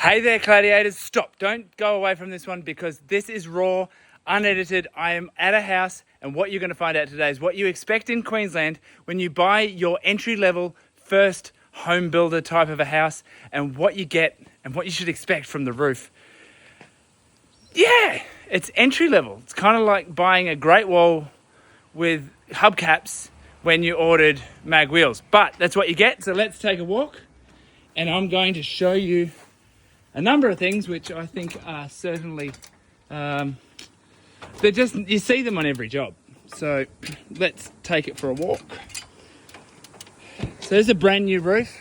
Hey there, gladiators. Stop. Don't go away from this one because this is raw, unedited. I am at a house, and what you're going to find out today is what you expect in Queensland when you buy your entry-level first home builder type of a house, and what you get and what you should expect from the roof. Yeah, it's entry level. It's kind of like buying a Great Wall with hubcaps when you ordered mag wheels, but that's what you get. So let's take a walk, and I'm going to show you a number of things which I think are certainly, they're just, you see them on every job. So let's take it for a walk. So there's a brand new roof.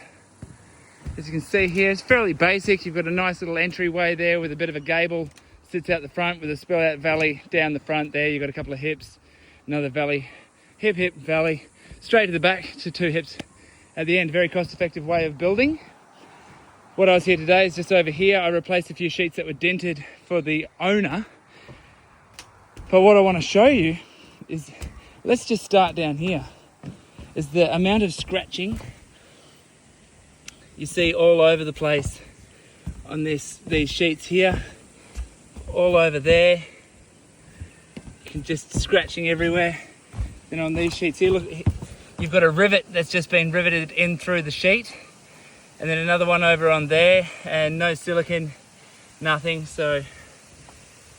As you can see here, it's fairly basic. You've got a nice little entryway there with a bit of a gable, sits out the front with a spill out valley down the front there. You've got a couple of hips, another valley, hip, valley, straight to the back to two hips at the end. Very cost effective way of building. What I was here today is just over here. I replaced a few sheets that were dented for the owner. But what I want to show you is, let's just start down here, is the amount of scratching you see all over the place on these sheets here, all over there. You can just scratching everywhere. Then on these sheets here, look, you've got a rivet that's just been riveted in through the sheet. And then another one over on there, and no silicone, nothing. So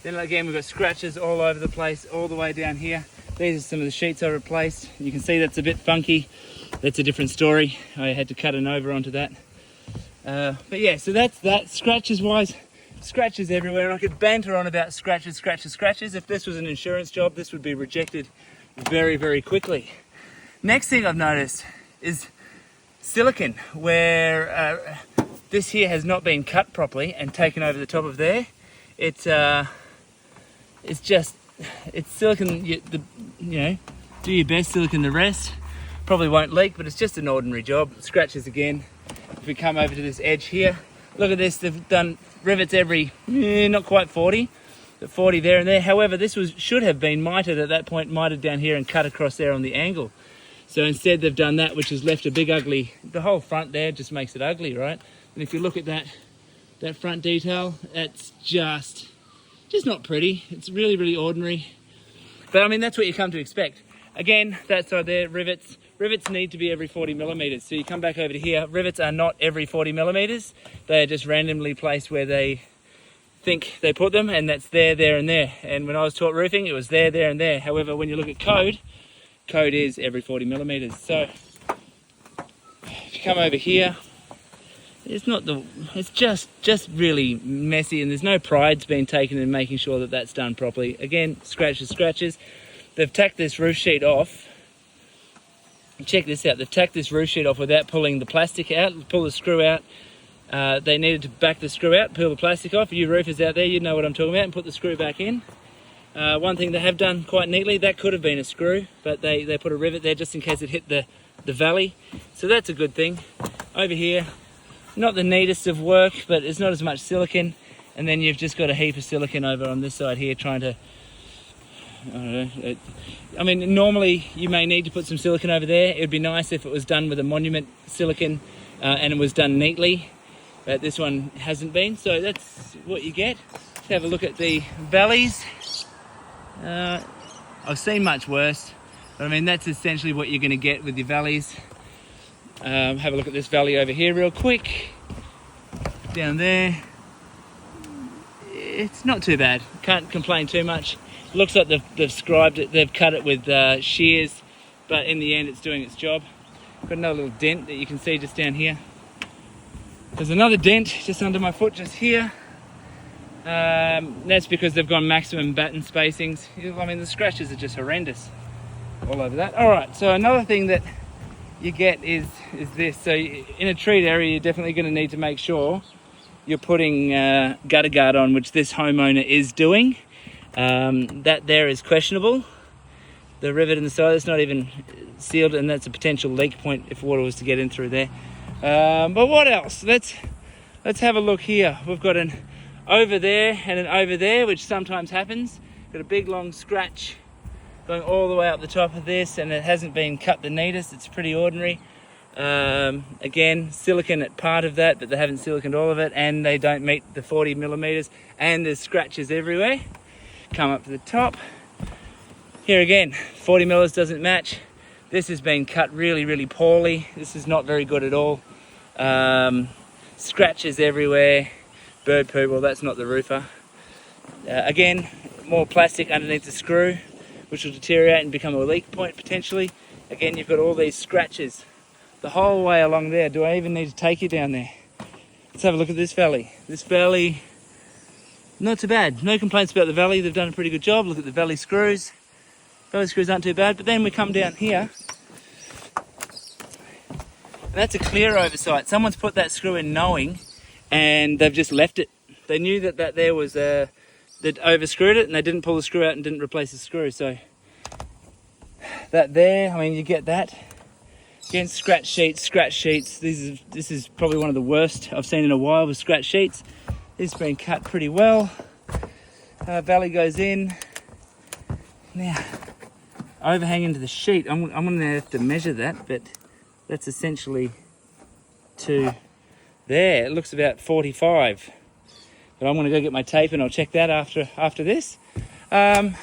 then again, we've got scratches all over the place, all the way down here. These are some of the sheets I replaced. You can see that's a bit funky. That's a different story. I had to cut an over onto that. But yeah, so that's that. Scratches wise, scratches everywhere. I could banter on about scratches. If this was an insurance job, this would be rejected very, very quickly. Next thing I've noticed is silicone, where this here has not been cut properly and taken over the top of there. It's silicone. You know, do your best, silicone the rest. Probably won't leak, but it's just an ordinary job. Scratches again. If we come over to this edge here, look at this. They've done rivets every, not quite 40, but 40 there and there. However, this should have been mitered at that point, mitered down here and cut across there on the angle. So instead they've done that, which has left a big ugly, the whole front there just makes it ugly, right? And if you look at that front detail, it's just not pretty. It's really, really ordinary. But I mean, that's what you come to expect. Again, that side there, rivets. Rivets need to be every 40 millimeters. So you come back over to here, rivets are not every 40 millimeters. They are just randomly placed where they think they put them, and that's there, and there. And when I was taught roofing, it was there, and there. However, when you look at code is every 40 millimeters. So if you come over here, it's just really messy, and there's no pride's been taken in making sure that that's done properly. Again, scratches. They've tacked this roof sheet off. Check this out. They've tacked this roof sheet off without pulling the plastic out, pull the screw out. They needed to back the screw out, peel the plastic off. You roofers out there, you know what I'm talking about, and put the screw back in. One thing they have done quite neatly, that could have been a screw, but they put a rivet there just in case it hit the valley. So that's a good thing. Over here, not the neatest of work, but it's not as much silicone. And then you've just got a heap of silicone over on this side here trying to, I don't know. I mean, normally you may need to put some silicone over there. It would be nice if it was done with a Monument silicone and it was done neatly, but this one hasn't been. So that's what you get. Let's have a look at the valleys. I've seen much worse, but I mean, that's essentially what you're going to get with your valleys. Have a look at this valley over here real quick. Down there. It's not too bad. Can't complain too much. It looks like they've scribed it, they've cut it with shears, but in the end it's doing its job. Got another little dent that you can see just down here. There's another dent just under my foot just here. That's because they've gone maximum batten spacings. I mean, the scratches are just horrendous all over that. All right, so another thing that you get is this. So in a treed area, you're definitely going to need to make sure you're putting gutter guard on, which this homeowner is doing. That there is questionable. The rivet in the side, it's not even sealed, and that's a potential leak point if water was to get in through there. But what else? Let's have a look here. We've got an over there and an over there, which sometimes happens. Got a big long scratch going all the way up the top of this, and it hasn't been cut the neatest. It's pretty ordinary. Again, silicon at part of that, but they haven't siliconed all of it, and they don't meet the 40 millimeters, and there's scratches everywhere. Come up to the top. Here again, 40 millers doesn't match. This has been cut really, really poorly. This is not very good at all. Scratches everywhere. Bird poo, well, that's not the roofer. Again, more plastic underneath the screw, which will deteriorate and become a leak point potentially. Again, you've got all these scratches the whole way along there. Do I even need to take you down there? Let's have a look at this valley. This valley, not too bad. No complaints about the valley. They've done a pretty good job. Look at the valley screws. Valley screws aren't too bad, but then we come down here. And that's a clear oversight. Someone's put that screw in knowing, and they've just left it. They knew that there was they'd overscrewed it, and they didn't pull the screw out and didn't replace the screw. So that there, I mean, you get that. Again, scratch sheets. This is probably one of the worst I've seen in a while with scratch sheets. This has been cut pretty well. Valley goes in. Now, overhang into the sheet. I'm going to have to measure that, but that's essentially to there. It looks about 45. But I'm going to go get my tape and I'll check that after this. Again,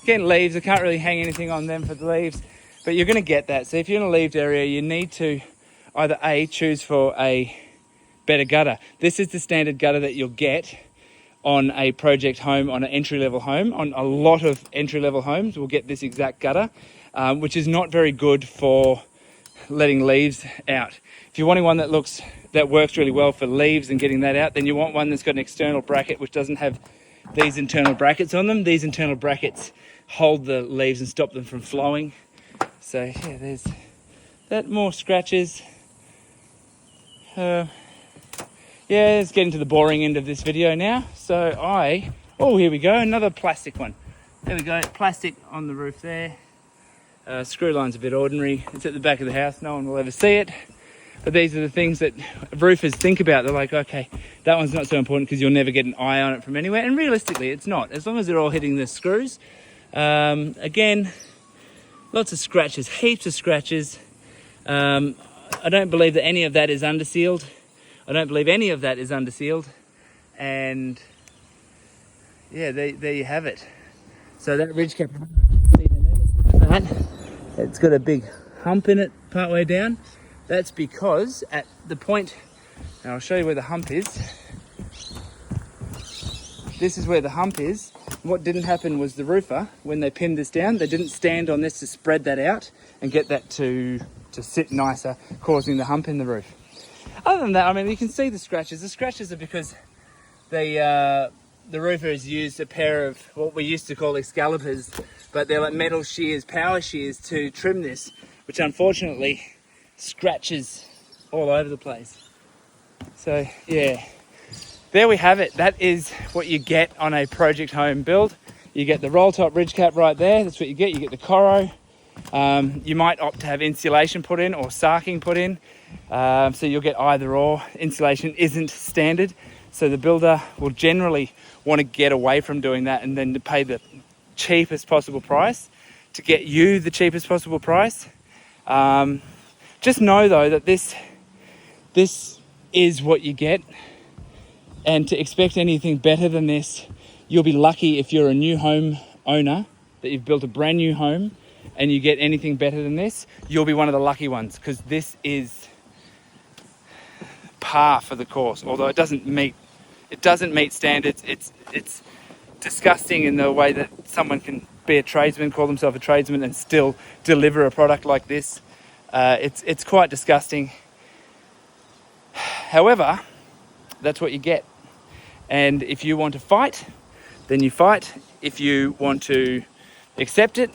leaves. I can't really hang anything on them for the leaves, but you're going to get that. So if you're in a leaved area, you need to either A, choose for a better gutter. This is the standard gutter that you'll get on a project home, on an entry-level home. On a lot of entry-level homes, we'll get this exact gutter, which is not very good for letting leaves out. If you're wanting one that works really well for leaves and getting that out, then you want one that's got an external bracket which doesn't have these internal brackets on them. These internal brackets hold the leaves and stop them from flowing. So yeah, there's that. More scratches. Yeah, it's getting to the boring end of this video now. So oh, here we go, another plastic one. There we go, plastic on the roof there. Screw line's a bit ordinary. It's at the back of the house, no one will ever see it. But these are the things that roofers think about. They're like, okay, that one's not so important because you'll never get an eye on it from anywhere. And realistically, it's not. As long as they're all hitting the screws. Again, lots of scratches, heaps of scratches. I don't believe that any of that is undersealed. And yeah, there you have it. So that ridge cap, it's got a big hump in it partway down. That's because at the point, and I'll show you where the hump is. This is where the hump is. What didn't happen was the roofer, when they pinned this down, they didn't stand on this to spread that out and get that to sit nicer, causing the hump in the roof. Other than that, I mean, you can see the scratches. The scratches are because the roofer has used a pair of what we used to call Excaliburs, but they're like metal shears, power shears, to trim this, which unfortunately scratches all over the place. So yeah, there we have it. That is what you get on a project home build. You get the roll top ridge cap right there. That's what you get. You get the Coro. You might opt to have insulation put in or sarking put in. So you'll get either or. Insulation isn't standard, so the builder will generally want to get away from doing that and then to pay the cheapest possible price to get you the cheapest possible price. Just know though that this is what you get, and to expect anything better than this, you'll be lucky if you're a new home owner, that you've built a brand new home and you get anything better than this. You'll be one of the lucky ones, because this is par for the course. Although it doesn't meet standards. It's disgusting in the way that someone can be a tradesman, call themselves a tradesman, and still deliver a product like this. It's quite disgusting. However, that's what you get. And if you want to fight, then you fight. If you want to accept it,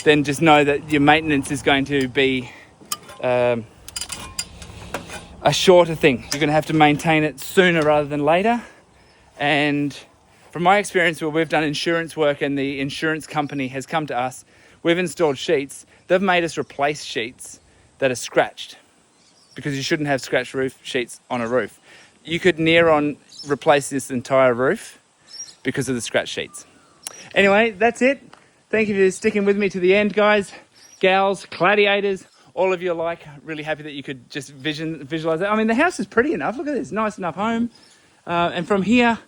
then just know that your maintenance is going to be a shorter thing. You're going to have to maintain it sooner rather than later. And from my experience, where we've done insurance work and the insurance company has come to us, we've installed sheets. They've made us replace sheets that are scratched, because you shouldn't have scratched roof sheets on a roof. You could near on replace this entire roof because of the scratch sheets. Anyway, that's it. Thank you for sticking with me to the end, guys, gals, gladiators, all of you are like. Really happy that you could just visualize that. I mean, the house is pretty enough. Look at this, nice enough home. And from here,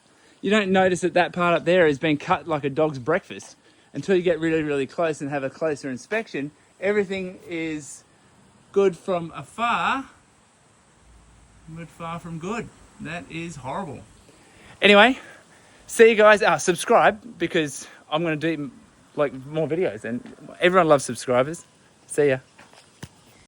you don't notice that that part up there has been cut like a dog's breakfast until you get really, really close and have a closer inspection. Everything is good from afar, but far from good. That is horrible. Anyway, see you guys. Subscribe, because I'm going to do like more videos, and everyone loves subscribers. See ya.